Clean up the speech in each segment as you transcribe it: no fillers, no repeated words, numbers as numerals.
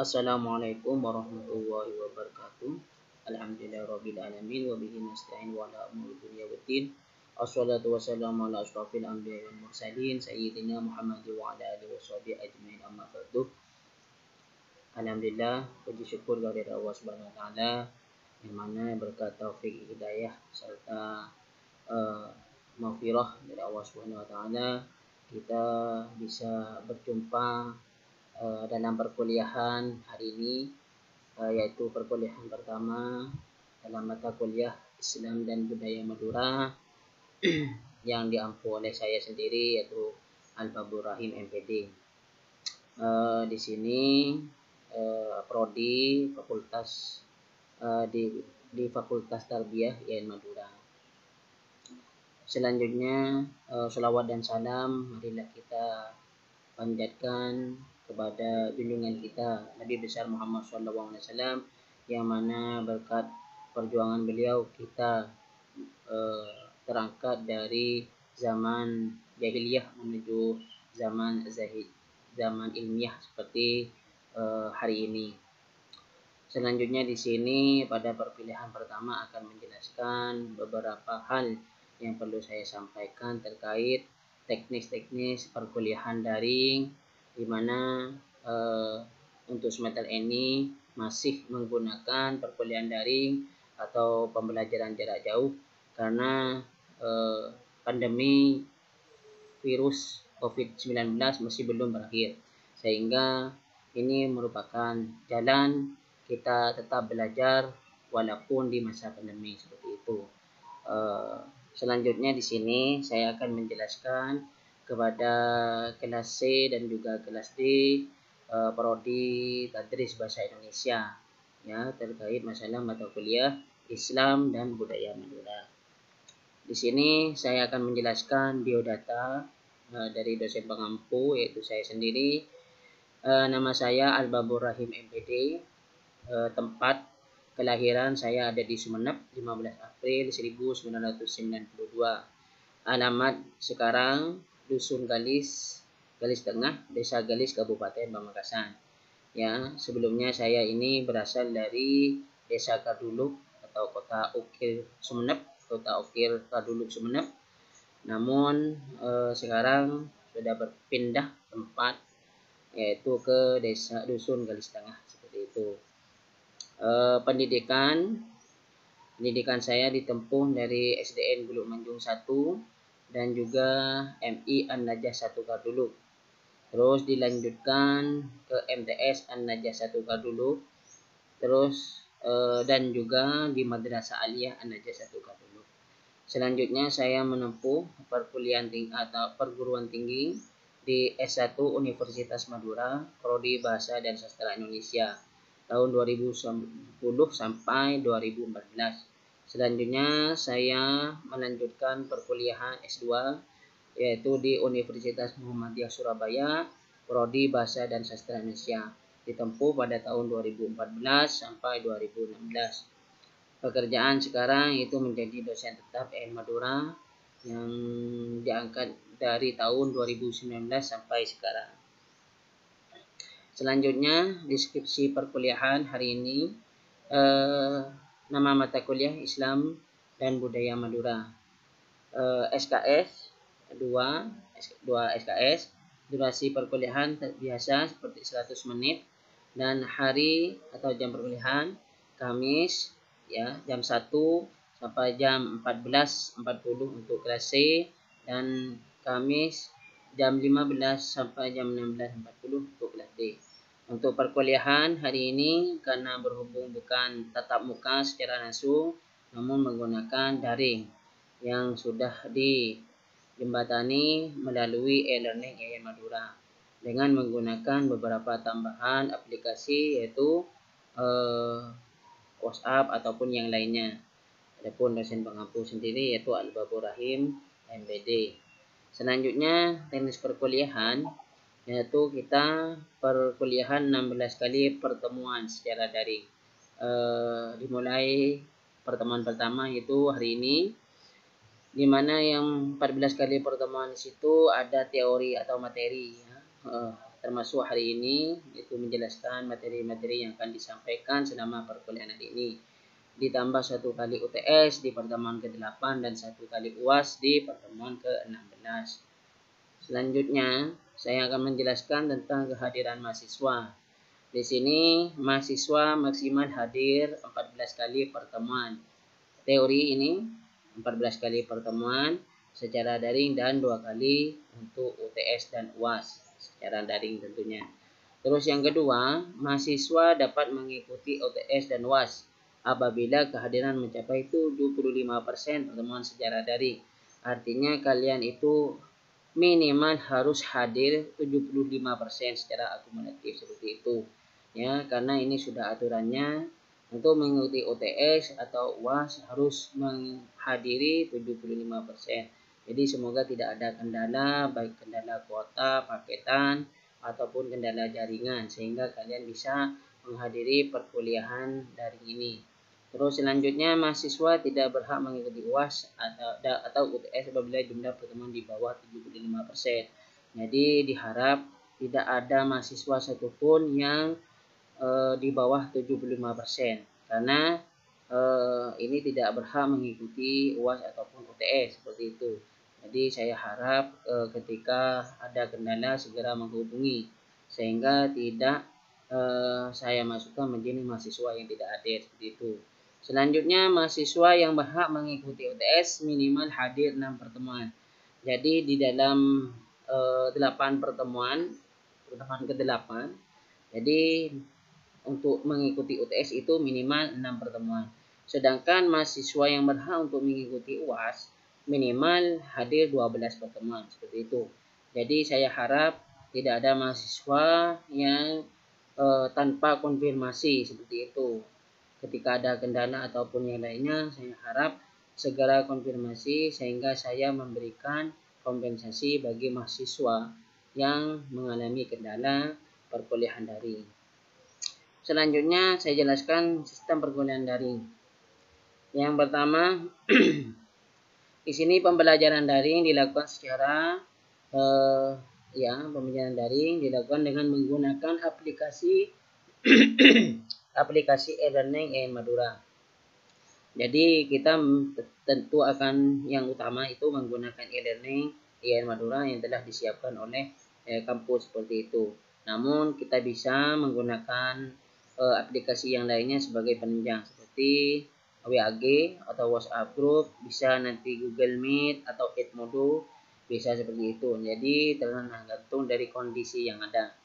Assalamualaikum warahmatullahi wabarakatuh. Alhamdulillahirabbil alamin wa bihi nasta'in wa ala umuri dunya waddin. Assalatu wassalamu ala asyrafil anbiya'i wal mursalin sayyidina Muhammad wa ala alihi washabihi ajmain, amma ba'du. Alhamdulillah, puji syukur kepada Allah Subhanahu wa taala yang mana berkat taufik hidayah serta maghfirah dari Allah Subhanahu wa taala kita bisa berjumpa dalam perkuliahan hari ini, yaitu perkuliahan pertama dalam mata kuliah Islam dan Budaya Madura yang diampu oleh saya sendiri, yaitu Al-Babur Rahim MPD. Di sini prodi fakultas di Fakultas Tarbiyah IAIN Madura. Selanjutnya selawat dan salam marilah kita panjatkan kepada junjungan kita Nabi besar Muhammad SAW, yang mana berkat perjuangan beliau kita terangkat dari zaman jahiliyah menuju zaman zahid, zaman ilmiah seperti hari ini. Selanjutnya di sini pada perpilihan pertama akan menjelaskan beberapa hal yang perlu saya sampaikan terkait teknis-teknis perkuliahan daring, di mana untuk semester ini masih menggunakan perkuliahan daring atau pembelajaran jarak jauh karena pandemi virus COVID-19 masih belum berakhir, sehingga ini merupakan jalan kita tetap belajar walaupun di masa pandemi seperti itu. Selanjutnya di sini saya akan menjelaskan kepada kelas C dan juga kelas D prodi Tadris Bahasa Indonesia, ya, terkait masalah mata kuliah Islam dan Budaya Madura. Di sini saya akan menjelaskan biodata dari dosen pengampu, yaitu saya sendiri. Nama saya Al-Babur Rahim MPD. Tempat kelahiran saya ada di Sumeneb, 15 April 1992. Alamat sekarang Dusun Galis, Galis Tengah, Desa Galis, Kabupaten Pamekasan. Ya, sebelumnya saya ini berasal dari Desa Kaduluk atau Kota Ukir Sumeneb, Kota Ukir Kaduluk Sumeneb. Namun sekarang sudah berpindah tempat, yaitu ke Desa Dusun Galis Tengah, seperti itu. Pendidikan saya ditempuh dari SDN Buluk Manjung 1 dan juga MI An-Najah 1 Kaduluk. Terus dilanjutkan ke MTS An-Najah 1 Kaduluk. Terus dan juga di Madrasah Aliyah An-Najah 1 Kaduluk. Selanjutnya saya menempuh perkuliahan tinggi atau perguruan tinggi di S1 Universitas Madura, prodi Bahasa dan Sastra Indonesia tahun 2010 sampai 2014. Selanjutnya saya melanjutkan perkuliahan S2, yaitu di Universitas Muhammadiyah Surabaya, prodi Bahasa dan Sastra Indonesia, ditempuh pada tahun 2014 sampai 2016. Pekerjaan sekarang itu menjadi dosen tetap IAIN Madura yang diangkat dari tahun 2019 sampai sekarang. Selanjutnya deskripsi perkuliahan hari ini, nama mata kuliah Islam dan Budaya Madura, SKS 2 SKS, durasi perkuliahan biasa seperti 100 menit, dan hari atau jam perkuliahan Kamis, ya, jam 1 sampai jam 14.40 untuk kelas C, dan Kamis jam 15 sampai jam 16.40 untuk kelas D. Untuk perkuliahan hari ini karena berhubung bukan tatap muka secara langsung, namun menggunakan daring yang sudah dijembatani melalui e-learning IAIN Madura dengan menggunakan beberapa tambahan aplikasi, yaitu WhatsApp ataupun yang lainnya. Adapun dosen pengampu sendiri yaitu Al-Babur Rahim MPD. Selanjutnya teknis perkuliahan, yaitu kita perkuliahan 16 kali pertemuan secara daring. Dimulai pertemuan pertama yaitu hari ini, di mana yang 14 kali pertemuan di situ ada teori atau materi, ya. termasuk hari ini itu menjelaskan materi-materi yang akan disampaikan selama perkuliahan hari ini. Ditambah 1 kali UTS di pertemuan ke-8 dan 1 kali UAS di pertemuan ke-16. Selanjutnya, saya akan menjelaskan tentang kehadiran mahasiswa. Di sini, mahasiswa maksimal hadir 14 kali pertemuan. Teori ini 14 kali pertemuan secara daring dan 2 kali untuk UTS dan UAS secara daring tentunya. Terus yang kedua, mahasiswa dapat mengikuti UTS dan UAS apabila kehadiran mencapai 75% pertemuan secara daring. Artinya kalian itu minimal harus hadir 75% secara akumulatif seperti itu. Ya, karena ini sudah aturannya. Untuk mengikuti UTS atau UAS harus menghadiri 75%. Jadi semoga tidak ada kendala, baik kendala kuota, paketan, ataupun kendala jaringan, sehingga kalian bisa menghadiri perkuliahan daring ini. Terus selanjutnya, mahasiswa tidak berhak mengikuti UAS atau UTS apabila jumlah pertemuan di bawah 75%. Jadi diharap tidak ada mahasiswa satupun yang di bawah 75%, karena ini tidak berhak mengikuti UAS ataupun UTS seperti itu. Jadi saya harap ketika ada kendala segera menghubungi sehingga tidak saya masukkan menjadi mahasiswa yang tidak hadir seperti itu. Selanjutnya, mahasiswa yang berhak mengikuti UTS minimal hadir 6 pertemuan. Jadi di dalam 8 pertemuan ke-8, jadi untuk mengikuti UTS itu minimal 6 pertemuan. Sedangkan mahasiswa yang berhak untuk mengikuti UAS minimal hadir 12 pertemuan seperti itu. Jadi saya harap tidak ada mahasiswa yang tanpa konfirmasi seperti itu. Ketika ada kendala ataupun yang lainnya, saya harap segera konfirmasi sehingga saya memberikan kompensasi bagi mahasiswa yang mengalami kendala perkuliahan daring. Selanjutnya saya jelaskan sistem perkuliahan daring. Yang pertama, di sini pembelajaran daring dilakukan secara pembelajaran daring dilakukan dengan menggunakan aplikasi aplikasi e-learning IAIN Madura. Jadi kita tentu akan yang utama itu menggunakan e-learning IAIN Madura yang telah disiapkan oleh kampus seperti itu. Namun kita bisa menggunakan aplikasi yang lainnya sebagai penunjang seperti WAG atau WhatsApp Group, bisa nanti Google Meet atau Edmodo, bisa seperti itu. Jadi tergantung dari kondisi yang ada.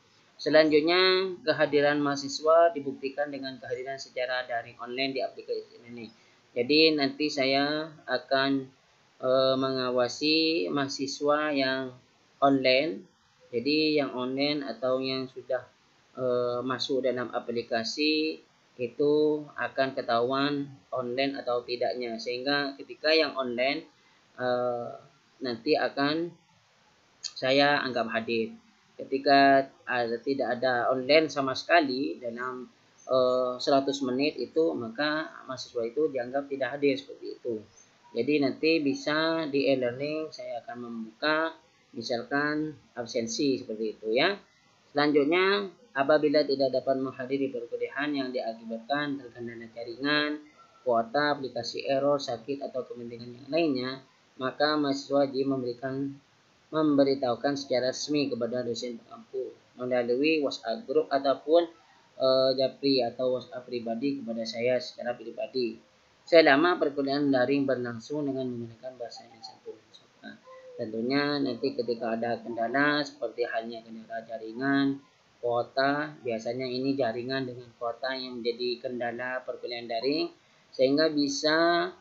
Selanjutnya, kehadiran mahasiswa dibuktikan dengan kehadiran secara daring online di aplikasi ini. Jadi nanti saya akan mengawasi mahasiswa yang online. Jadi yang online atau yang sudah masuk dalam aplikasi itu akan ketahuan online atau tidaknya, sehingga ketika yang online nanti akan saya anggap hadir. Ketika tidak ada online sama sekali dalam 100 menit itu, maka mahasiswa itu dianggap tidak hadir seperti itu. Jadi nanti bisa di e-learning saya akan membuka misalkan absensi seperti itu ya. Selanjutnya, apabila tidak dapat menghadiri perkuliahan yang diakibatkan terkendala jaringan, kuota, aplikasi error, sakit, atau kepentingan yang lainnya, maka mahasiswa wajib memberitahukan secara resmi kepada dosen pengampu melalui WhatsApp Group ataupun Japri atau WhatsApp pribadi kepada saya secara pribadi. Selama perkuliahan daring berlangsung dengan menggunakan bahasa yang santun. Tentunya nanti ketika ada kendala seperti halnya kendala jaringan, kuota, biasanya ini jaringan dengan kuota yang menjadi kendala perkuliahan daring, sehingga bisa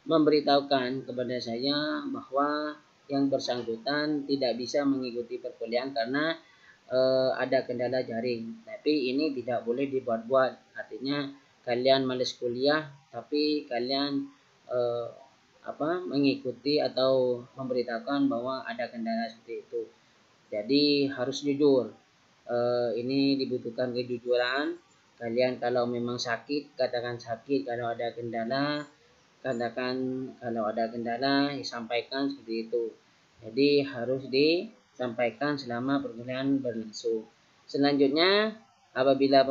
memberitahukan kepada saya bahwa yang bersangkutan tidak bisa mengikuti perkuliahan karena ada kendala jaring. Tapi ini tidak boleh dibuat-buat. Artinya kalian males kuliah tapi kalian mengikuti atau memberitahukan bahwa ada kendala seperti itu. Jadi harus jujur. Ini dibutuhkan kejujuran. Kalian kalau memang sakit, katakan sakit. Kalau ada kendala, katakan kalau ada kendala, sampaikan seperti itu. Jadi harus sampaikan selama perkuliahan berlangsung. Selanjutnya, apabila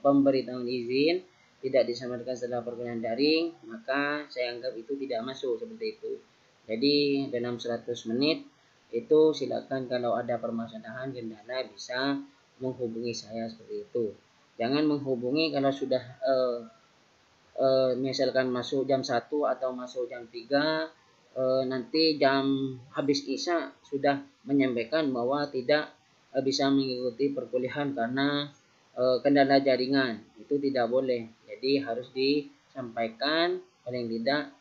pemberitahuan izin tidak disampaikan setelah perkuliahan daring, maka saya anggap itu tidak masuk seperti itu. Jadi dalam 100 menit itu silakan kalau ada permasalahan kendala bisa menghubungi saya seperti itu. Jangan menghubungi kalau sudah misalkan masuk jam 1 atau masuk jam 3, nanti jam habis isya sudah menyampaikan bahwa tidak bisa mengikuti perkuliahan karena kendala jaringan. Itu tidak boleh. Jadi harus disampaikan paling tidak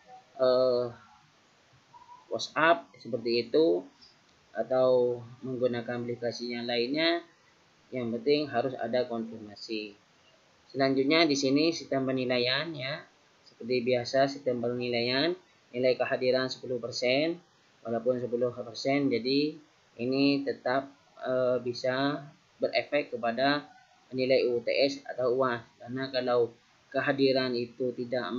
WhatsApp seperti itu atau menggunakan aplikasi yang lainnya. Yang penting harus ada konfirmasi. Selanjutnya di sini sistem penilaian ya. Seperti biasa sistem penilaian, nilai kehadiran 10%, walaupun 10%, jadi ini tetap bisa berefek kepada nilai UTS atau UAS. Karena kalau kehadiran itu tidak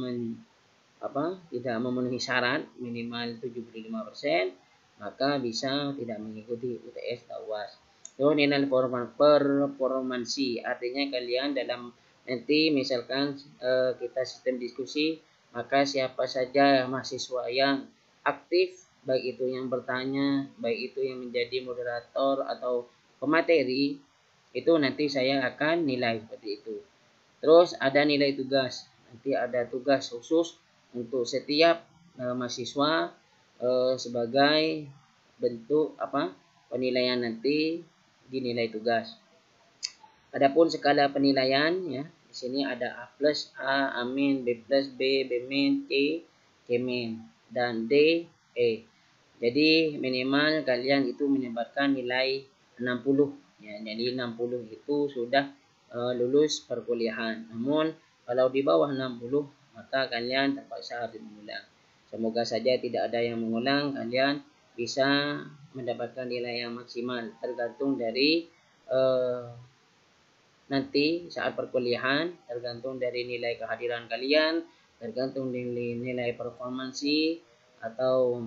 memenuhi syarat minimal 75%, maka bisa tidak mengikuti UTS atau UAS. Itu nilai performansi, artinya kalian dalam nanti misalkan kita sistem diskusi, maka siapa saja mahasiswa yang aktif, baik itu yang bertanya, baik itu yang menjadi moderator atau pemateri, itu nanti saya akan nilai seperti itu. Terus ada nilai tugas, nanti ada tugas khusus untuk setiap mahasiswa sebagai bentuk penilaian nanti di nilai tugas. Adapun skala penilaian ya, di sini ada A+, A, A-, B+, B, B-, C, C-, dan D, E. Jadi minimal kalian itu mendapatkan nilai 60 ya. Jadi 60 itu sudah lulus perkuliahan. Namun kalau di bawah 60 maka kalian terpaksa harus mengulang. Semoga saja tidak ada yang mengulang, kalian bisa mendapatkan nilai yang maksimal tergantung dari nanti saat perkuliahan, tergantung dari nilai kehadiran kalian, tergantung dari nilai performansi atau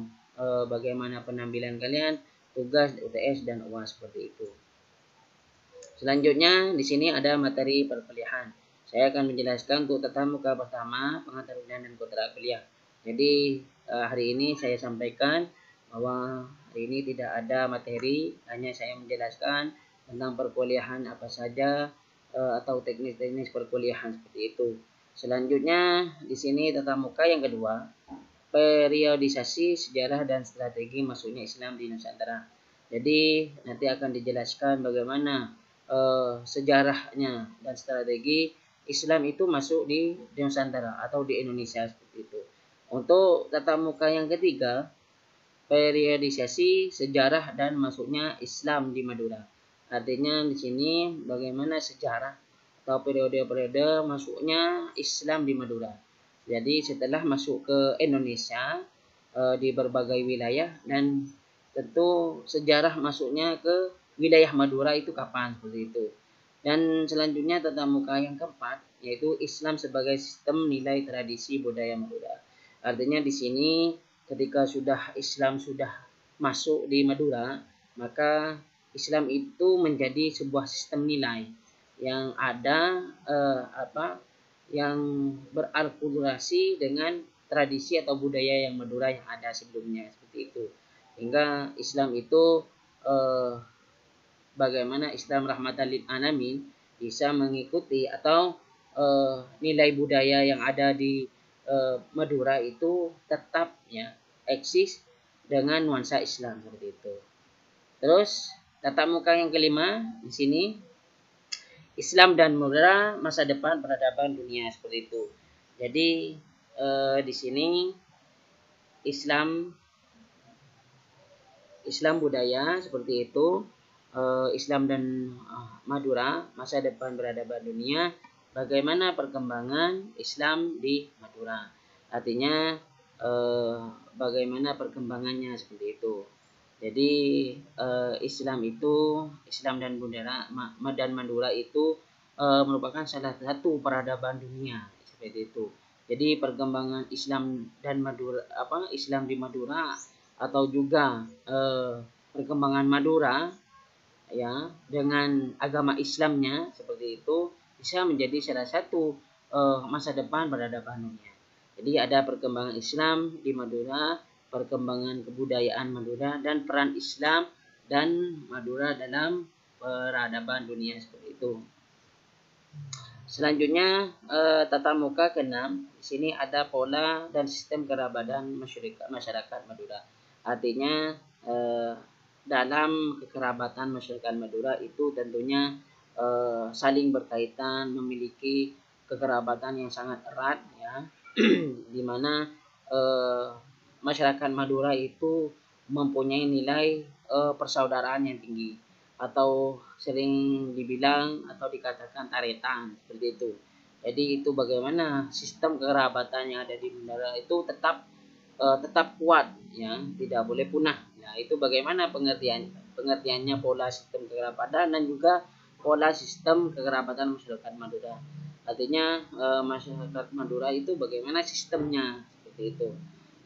bagaimana penampilan kalian, tugas, UTS dan UAS seperti itu. Selanjutnya di sini ada materi perkuliahan. Saya akan menjelaskan untuk tatap muka pertama, pengantar undian dan kontrak kuliah. Jadi hari ini saya sampaikan bahwa hari ini tidak ada materi, hanya saya menjelaskan tentang perkuliahan apa saja atau teknis-teknis perkuliahan seperti itu. Selanjutnya di sini tatap muka yang kedua, periodisasi sejarah dan strategi masuknya Islam di Nusantara. Jadi nanti akan dijelaskan bagaimana sejarahnya dan strategi Islam itu masuk di Nusantara atau di Indonesia seperti itu. Untuk tatap muka yang ketiga, periodisasi sejarah dan masuknya Islam di Madura. Artinya di sini bagaimana sejarah atau periode-periode masuknya Islam di Madura. Jadi setelah masuk ke Indonesia di berbagai wilayah, dan tentu sejarah masuknya ke wilayah Madura itu kapan seperti itu. Dan selanjutnya tatap muka yang keempat yaitu Islam sebagai sistem nilai tradisi budaya Madura. Artinya di sini ketika Islam sudah masuk di Madura, maka Islam itu menjadi sebuah sistem nilai yang ada yang berakulturasi dengan tradisi atau budaya yang Madura yang ada sebelumnya seperti itu. Hingga Islam itu bagaimana Islam rahmatan lil alamin bisa mengikuti atau nilai budaya yang ada di Madura itu tetap ya eksis dengan nuansa Islam seperti itu. Terus tatap muka yang kelima di sini Islam dan Madura masa depan peradaban dunia seperti itu. Jadi di sini Islam budaya seperti itu, Islam dan Madura masa depan peradaban dunia, bagaimana perkembangan Islam di Madura. Artinya bagaimana perkembangannya seperti itu. Jadi Islam dan Madura itu merupakan salah satu peradaban dunia seperti itu. Jadi perkembangan Islam dan Madura Islam di Madura atau juga perkembangan Madura ya dengan agama Islamnya seperti itu bisa menjadi salah satu masa depan peradaban dunia. Jadi ada perkembangan Islam di Madura, perkembangan kebudayaan Madura, dan peran Islam dan Madura dalam peradaban dunia seperti itu. Selanjutnya tata muka ke-6. Di sini ada pola dan sistem kerabatan masyarakat Madura. Artinya dalam kekerabatan masyarakat Madura itu tentunya saling berkaitan, memiliki kekerabatan yang sangat erat ya. Di mana masyarakat Madura itu mempunyai nilai persaudaraan yang tinggi, atau sering dibilang atau dikatakan taretan seperti itu. Jadi itu bagaimana sistem kerabatan yang ada di Madura itu tetap kuat ya, tidak boleh punah. Nah, itu bagaimana pengertiannya pola sistem kekerabatan dan juga pola sistem kekerabatan masyarakat Madura. Artinya masyarakat Madura itu bagaimana sistemnya seperti itu.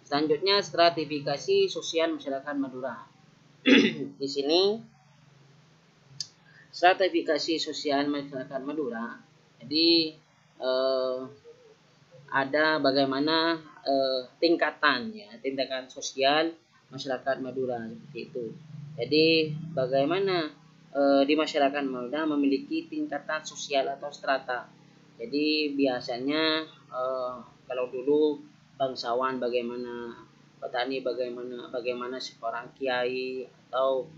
Selanjutnya stratifikasi sosial masyarakat Madura. Di sini stratifikasi sosial masyarakat Madura. Jadi ada bagaimana tingkatan sosial masyarakat Madura seperti itu. Jadi bagaimana di masyarakat Madura memiliki tingkatan sosial atau strata. Jadi biasanya kalau dulu bangsawan bagaimana, petani bagaimana seorang kiai atau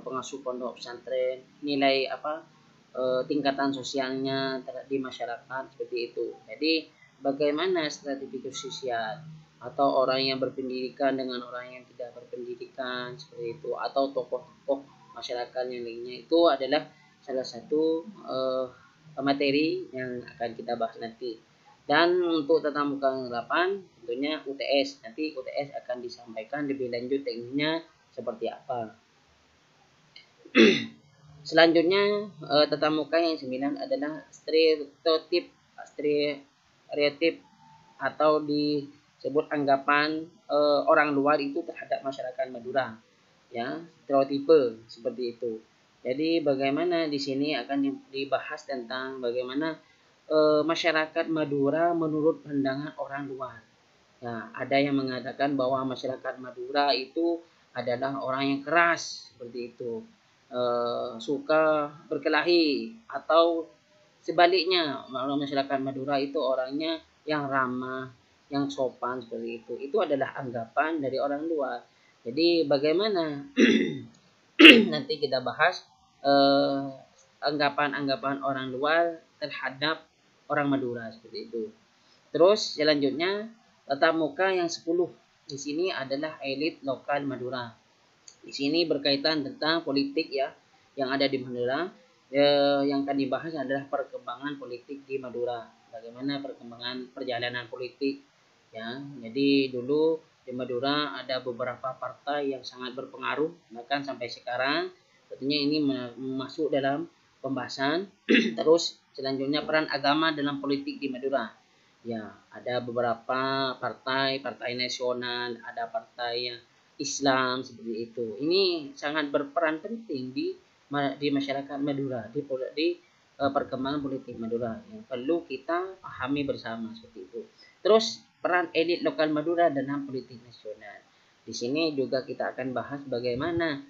pengasuh pondok pesantren, nilai tingkatan sosialnya di masyarakat seperti itu. Jadi bagaimana stratifikasi sosial, atau orang yang berpendidikan dengan orang yang tidak berpendidikan seperti itu, atau tokoh-tokoh masyarakat yang lainnya, itu adalah salah satu materi yang akan kita bahas nanti. Dan untuk tata muka yang 8 tentunya UTS. Nanti UTS akan disampaikan lebih lanjut tekniknya seperti apa. Selanjutnya tata muka yang 9 adalah stereotip atau disebut anggapan orang luar itu terhadap masyarakat Madura ya, stereotipe seperti itu. Jadi bagaimana di sini akan dibahas tentang bagaimana masyarakat Madura menurut pandangan orang luar. Nah, ada yang mengatakan bahwa masyarakat Madura itu adalah orang yang keras seperti itu, suka berkelahi, atau sebaliknya masyarakat Madura itu orangnya yang ramah, yang sopan seperti itu. Itu adalah anggapan dari orang luar. Jadi bagaimana nanti kita bahas anggapan-anggapan orang luar terhadap orang Madura seperti itu. Terus selanjutnya tata muka yang 10. Di sini adalah elit lokal Madura. Di sini berkaitan tentang politik ya yang ada di Madura. Yang akan dibahas adalah perkembangan politik di Madura. Bagaimana perkembangan perjalanan politik ya. Jadi dulu di Madura ada beberapa partai yang sangat berpengaruh, bahkan sampai sekarang. Tentunya ini masuk dalam pembahasan. Terus selanjutnya peran agama dalam politik di Madura. Ya, ada beberapa partai nasional, ada partai yang Islam seperti itu. Ini sangat berperan penting di masyarakat Madura, di perkembangan politik Madura yang perlu kita pahami bersama seperti itu. Terus peran elit lokal Madura dalam politik nasional. Di sini juga kita akan bahas bagaimana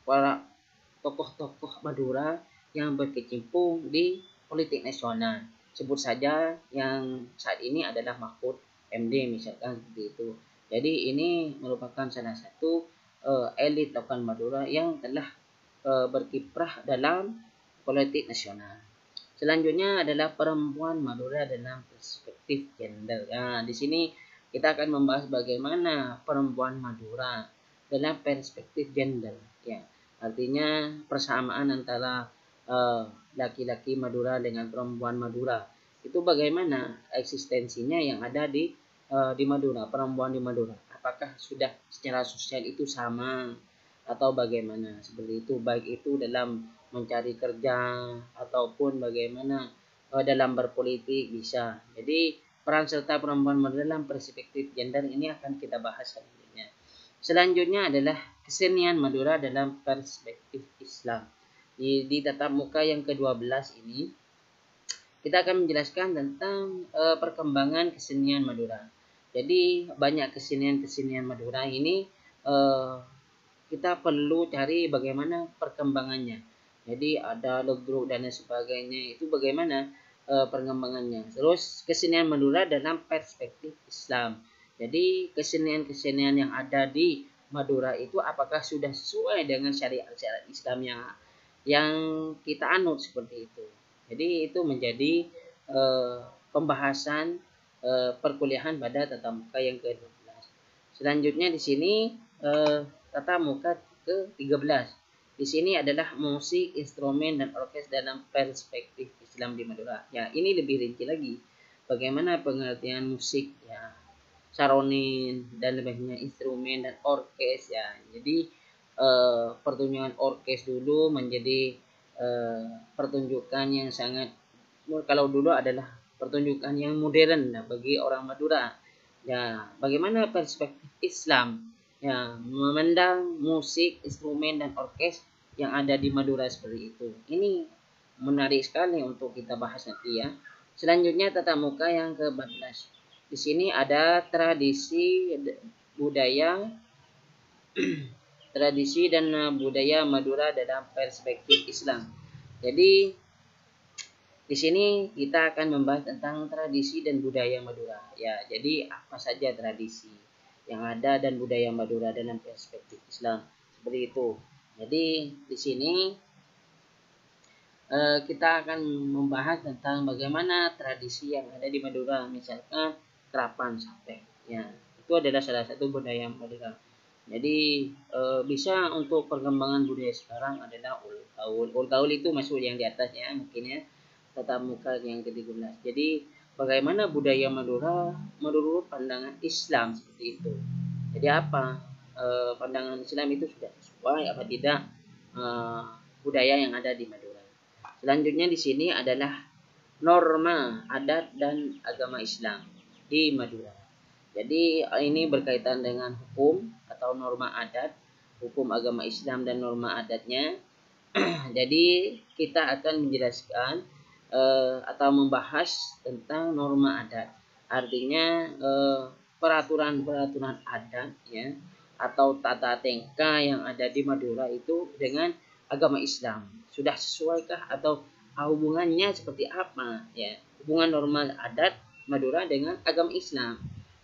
para tokoh-tokoh Madura yang berkecimpung di politik nasional. Sebut saja yang saat ini adalah Mahfud MD misalkan seperti itu. Jadi ini merupakan salah satu elit lokal Madura yang telah berkiprah dalam politik nasional. Selanjutnya adalah perempuan Madura dalam perspektif gender. Nah, di sini kita akan membahas bagaimana perempuan Madura dalam perspektif gender. Ya, artinya persamaan antara laki-laki Madura dengan perempuan Madura. Itu bagaimana eksistensinya yang ada di Madura, perempuan di Madura. Apakah sudah secara sosial itu sama atau bagaimana seperti itu, baik itu dalam mencari kerja ataupun bagaimana dalam berpolitik bisa. Jadi peran serta perempuan dalam perspektif gender ini akan kita bahas selanjutnya. Selanjutnya adalah kesenian Madura dalam perspektif Islam. Di tatap muka yang ke-12 ini kita akan menjelaskan tentang perkembangan kesenian Madura. Jadi banyak kesenian-kesenian Madura ini kita perlu cari bagaimana perkembangannya. Jadi ada legro dan lain sebagainya, itu bagaimana perkembangannya. Terus kesenian Madura dalam perspektif Islam. Jadi kesenian-kesenian yang ada di Madura itu apakah sudah sesuai dengan syariat-syariat Islam yang kita anut seperti itu. Jadi itu menjadi pembahasan perkuliahan pada tatap muka yang ke-12. Selanjutnya di sini tatap muka ke-13. Di sini adalah musik, instrumen, dan orkes dalam perspektif Islam di Madura. Ya, ini lebih rinci lagi. Bagaimana pengertian musik, ya, saronin, dan lebihnya instrumen dan orkes, ya. Jadi pertunjukan orkes dulu menjadi pertunjukan yang sangat, kalau dulu adalah pertunjukan yang modern bagi orang Madura. Ya, bagaimana perspektif Islam ya memandang musik, instrumen, dan orkes yang ada di Madura seperti itu. Ini menarik sekali untuk kita bahas nanti ya. Selanjutnya tatap muka yang ke-14. Di sini ada tradisi budaya tradisi dan budaya Madura dalam perspektif Islam. Jadi di sini kita akan membahas tentang tradisi dan budaya Madura. Ya, jadi apa saja tradisi yang ada dan budaya Madura dalam perspektif Islam. Seperti itu. Jadi di sini kita akan membahas tentang bagaimana tradisi yang ada di Madura, misalkan kerapan sate. Ya, itu adalah salah satu budaya Madura. Jadi bisa untuk perkembangan budaya sekarang adalah ulul gaul. Ulul gaul itu masuk yang di atas ya, mungkin ya. Tatap muka yang ke-13. Jadi bagaimana budaya Madura menurut pandangan Islam seperti itu. Jadi apa pandangan Islam itu sudah sesuai apa tidak budaya yang ada di Madura. Selanjutnya di sini adalah norma adat dan agama Islam di Madura. Jadi ini berkaitan dengan hukum atau norma adat, hukum agama Islam dan norma adatnya. Jadi kita akan menjelaskan atau membahas tentang norma adat. Artinya peraturan-peraturan adat ya atau tata tengka yang ada di Madura itu dengan agama Islam. Sudah sesuaikah atau hubungannya seperti apa ya? Hubungan norma adat Madura dengan agama Islam.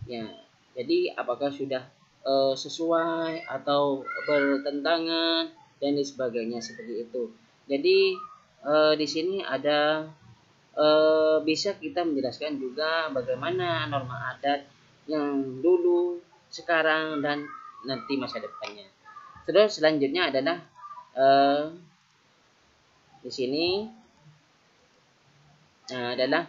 Ya. Jadi apakah sudah sesuai atau bertentangan dan sebagainya seperti itu. Jadi di sini ada bisa kita menjelaskan juga bagaimana norma adat yang dulu, sekarang, dan nanti masa depannya. Terus selanjutnya adalah di sini adalah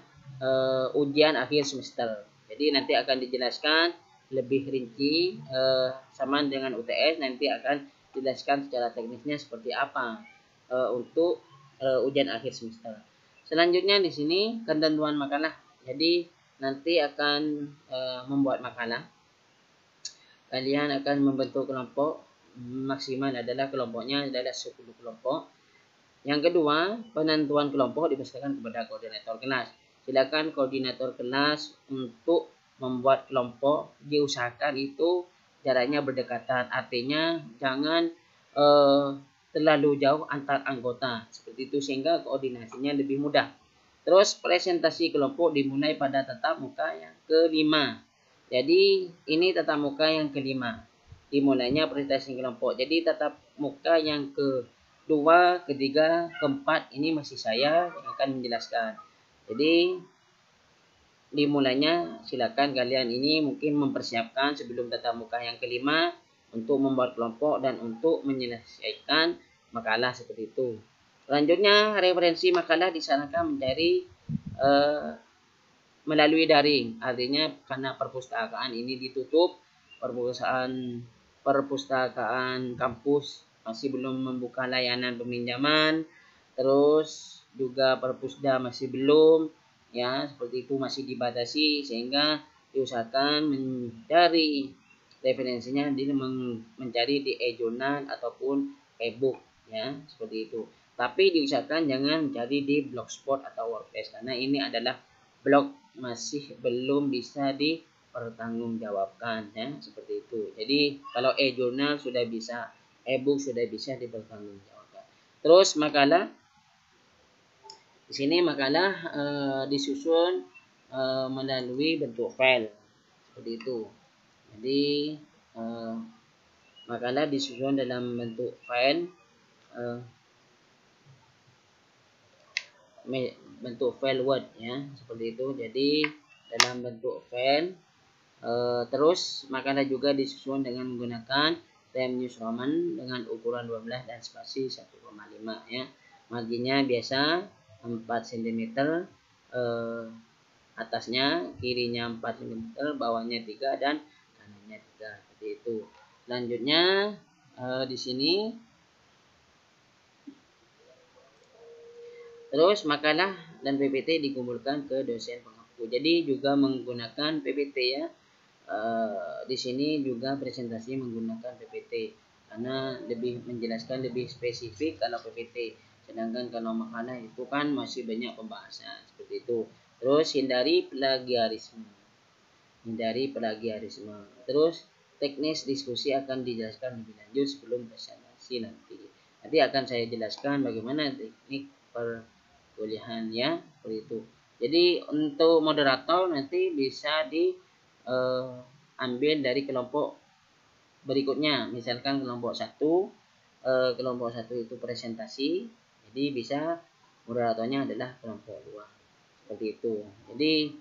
ujian akhir semester. Jadi nanti akan dijelaskan lebih rinci sama dengan UTS, nanti akan dijelaskan secara teknisnya seperti apa untuk ujian akhir semester. Selanjutnya di sini ketentuan makalah. Jadi nanti akan membuat makalah. Kalian akan membentuk kelompok, maksimal adalah kelompoknya adalah 10 kelompok. Yang kedua, penentuan kelompok dibesarkan kepada koordinator kelas. Silakan koordinator kelas untuk membuat kelompok, diusahakan itu jaraknya berdekatan. Artinya jangan terlalu jauh antar anggota. Seperti itu sehingga koordinasinya lebih mudah. Terus presentasi kelompok dimulai pada tatap muka yang ke-5. Jadi ini tatap muka yang ke-5. Dimulainya presentasi kelompok. Jadi tatap muka yang kedua, ketiga, keempat ini masih saya yang akan menjelaskan. Jadi dimulainya silakan kalian ini mungkin mempersiapkan sebelum tatap muka yang ke-5 untuk membuat kelompok dan untuk menyelesaikan makalah seperti itu. Selanjutnya referensi makalah disarankan mencari melalui daring. Artinya karena perpustakaan ini ditutup, perpustakaan kampus masih belum membuka layanan peminjaman, terus juga perpusda masih belum ya, seperti itu masih dibatasi, sehingga diusahakan mencari referensinya di mencari di e-journal ataupun e-book ya, seperti itu. Tapi diusahakan jangan cari di blogspot atau WordPress karena ini adalah blog, masih belum bisa dipertanggungjawabkan ya, seperti itu. Jadi kalau e-journal sudah bisa, e-book sudah bisa dipertanggungjawabkan. Terus makalah di sini makalah disusun melalui bentuk file seperti itu. Jadi makalah disusun dalam bentuk file, Word ya, seperti itu. Jadi dalam bentuk file. Terus makalah juga disusun dengan menggunakan Times New Roman dengan ukuran 12 dan spasi 1,5 ya. Marginnya biasa 4 cm, atasnya kirinya 4 cm, bawahnya 3 dan kanannya 3, seperti itu. Selanjutnya di sini terus makalah dan PPT dikumpulkan ke dosen pengampu. Jadi juga menggunakan PPT ya. Di sini juga presentasi menggunakan PPT karena lebih menjelaskan, lebih spesifik kalau PPT. Sedangkan kalau makalah itu kan masih banyak pembahasan seperti itu. Terus hindari plagiarisme. Terus teknis diskusi akan dijelaskan lebih lanjut sebelum presentasi nanti. Nanti akan saya jelaskan bagaimana teknik perkuliahan ya, seperti itu. Jadi untuk moderator nanti bisa diambil dari kelompok berikutnya. Misalkan kelompok 1, kelompok 1 itu presentasi, jadi bisa moderatornya adalah kelompok 2. Seperti itu. Jadi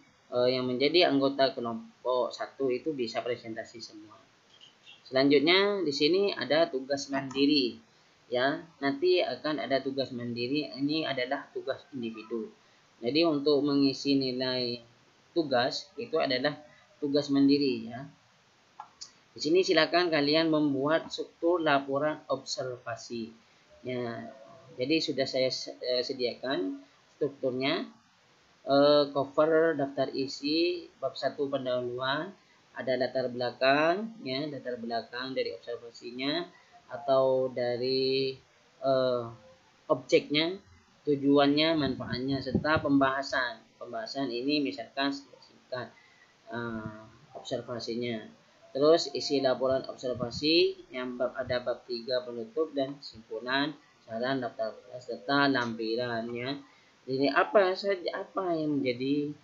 yang menjadi anggota kelompok 1 itu bisa presentasi semua. Selanjutnya di sini ada tugas mandiri. Ya, nanti akan ada tugas mandiri. Ini adalah tugas individu. Jadi untuk mengisi nilai tugas itu adalah tugas mandiri ya. Di sini silakan kalian membuat struktur laporan observasi. Ya, jadi sudah saya sediakan strukturnya. Cover daftar isi bab 1 pendahuluan, ada latar belakang ya, latar belakang dari observasinya atau dari objeknya, tujuannya, manfaatnya, serta pembahasan. Pembahasan ini misalkan singkat observasinya. Terus isi laporan observasi yang ada bab 3 penutup dan kesimpulan, saran, daftar serta lampirannya. Jadi apa yang menjadi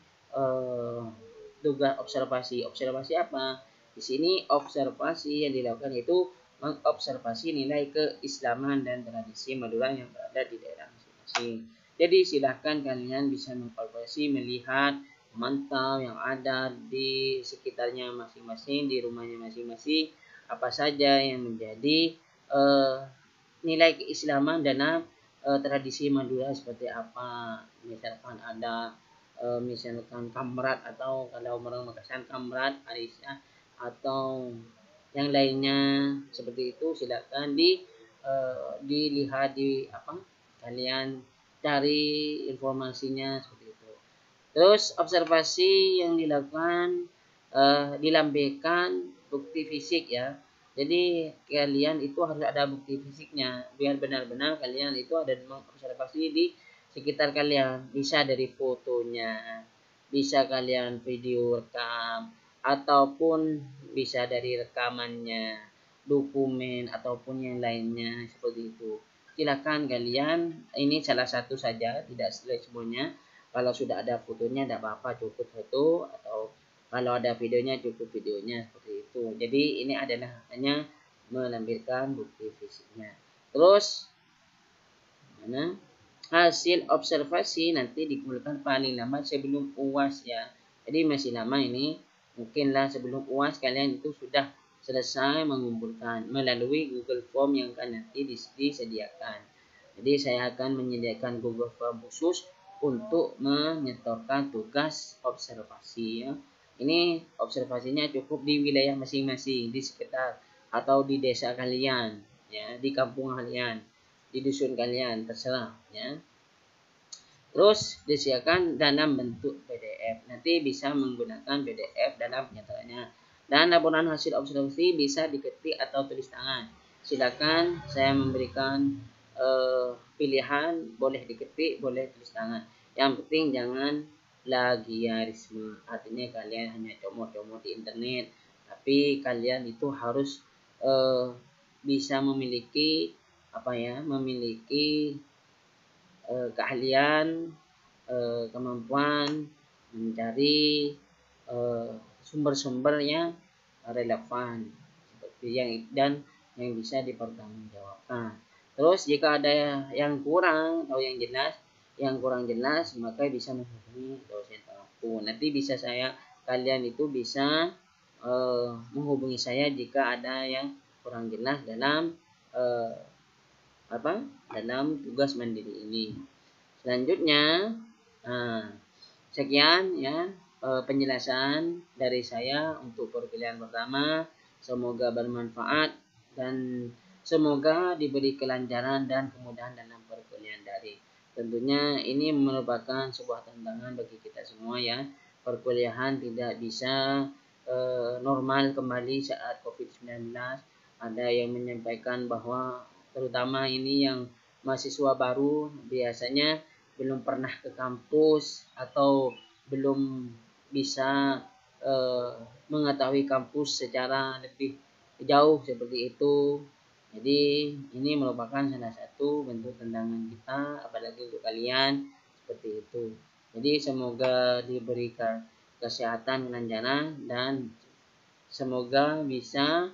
tugas observasi? Observasi apa? Di sini observasi yang dilakukan itu mengobservasi nilai keislaman dan tradisi Madura yang berada di daerah masing-masing. Jadi silahkan kalian bisa mengobservasi, melihat, memantau yang ada di sekitarnya masing-masing, di rumahnya masing-masing, apa saja yang menjadi nilai keislaman dalam tradisi Madura seperti apa. Misalkan ada misalkan kamrat, atau kalau orang Makassar kamrat, arisan, atau yang lainnya seperti itu, silakan dilihat di kalian cari informasinya seperti itu. Terus observasi yang dilakukan dilambaikan bukti fisik ya. Jadi kalian itu harus ada bukti fisiknya biar benar-benar kalian itu ada mengobservasi di sekitar kalian. Bisa dari fotonya, bisa kalian video rekam, ataupun bisa dari rekamannya, dokumen, ataupun yang lainnya seperti itu. Silakan kalian, ini salah satu saja, tidak semuanya. Kalau sudah ada fotonya tidak apa-apa, cukup foto, atau kalau ada videonya cukup videonya, seperti itu. Jadi ini adalah hanya melampirkan bukti fisiknya. Terus hasil observasi nanti dikumpulkan paling lama sebelum UAS ya. Jadi masih lama ini, mungkinlah sebelum UAS kalian itu sudah selesai mengumpulkan melalui Google Form yang akan nanti disediakan. Jadi saya akan menyediakan Google Form khusus untuk menyetorkan tugas observasi ya. Ini observasinya cukup di wilayah masing-masing, di sekitar atau di desa kalian ya, di kampung kalian, di dusun kalian, terserah ya. Terus disediakan dalam bentuk PDF. Nanti bisa menggunakan PDF dalam penyataannya. Dan laporan hasil observasi bisa diketik atau tulis tangan. Silakan, saya memberikan pilihan, boleh diketik, boleh tulis tangan. Yang penting jangan plagiarisme, artinya kalian hanya comot-comot di internet, tapi kalian itu harus bisa memiliki memiliki keahlian, kemampuan mencari sumber-sumber yang relevan seperti yang bisa dipertanggungjawabkan. Terus jika ada yang kurang atau yang kurang jelas, maka bisa menghubungi dosen aku. Nanti kalian itu bisa menghubungi saya jika ada yang kurang jelas dalam dalam tugas mandiri ini. Selanjutnya, sekian ya penjelasan dari saya untuk perkuliahan pertama. Semoga bermanfaat dan semoga diberi kelancaran dan kemudahan dalam perkuliahan daring. Tentunya ini merupakan sebuah tantangan bagi kita semua ya. Perkuliahan tidak bisa normal kembali saat COVID-19. Ada yang menyampaikan bahwa terutama ini yang mahasiswa baru biasanya belum pernah ke kampus atau belum bisa mengetahui kampus secara lebih jauh seperti itu. Jadi ini merupakan salah satu bentuk tantangan kita, apalagi untuk kalian seperti itu. Jadi semoga diberikan kesehatan, kelancaran, dan semoga bisa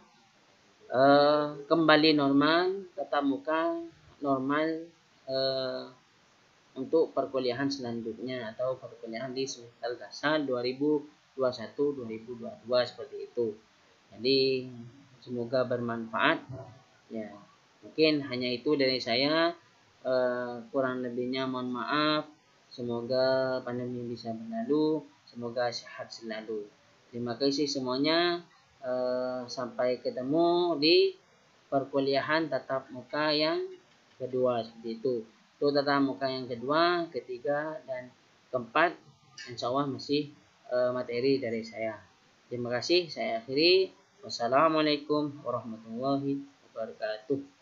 kembali normal, tatap muka normal untuk perkuliahan selanjutnya atau perkuliahan di semester dasar 2021-2022 seperti itu. Jadi semoga bermanfaat ya. Mungkin hanya itu dari saya, kurang lebihnya mohon maaf. Semoga pandemi bisa berlalu, semoga sehat selalu. Terima kasih semuanya. Sampai ketemu di perkuliahan tatap muka yang kedua seperti itu. Untuk tatap muka yang kedua, ketiga, dan keempat, insya Allah masih materi dari saya. Terima kasih, saya akhiri. Wassalamualaikum warahmatullahi wabarakatuh.